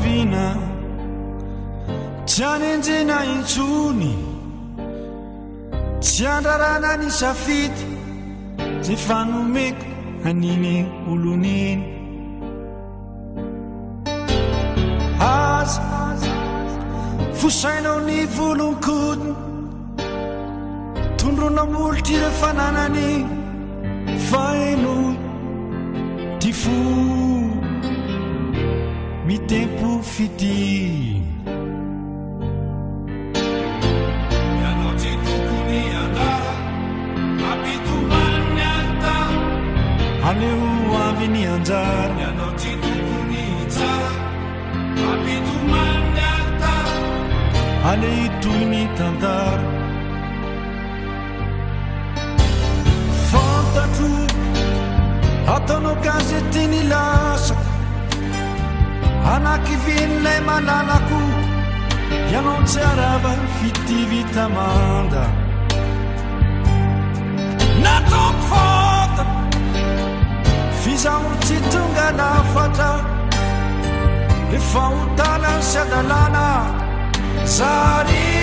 fitiavina tsy anenjena intsony tsy andrarana ny safity zay fanomeko aniny oloniny aza fosainao ny volonkodiny tondronao molotry ireo fananany faenoy ty fo mitempo fitiny ianao tsy tokony andara mampitomany anta aleo avy ny anjara ianao tsy tokony tsara mampitomany anta ale itoy ny tantara fantatro ataonao gazety ny lasaka anakyvin'lay malalako ianao tsy arava fitivitamanda nataoko fata fizaho tsy tonga lafatra le fahotana sy adalana zary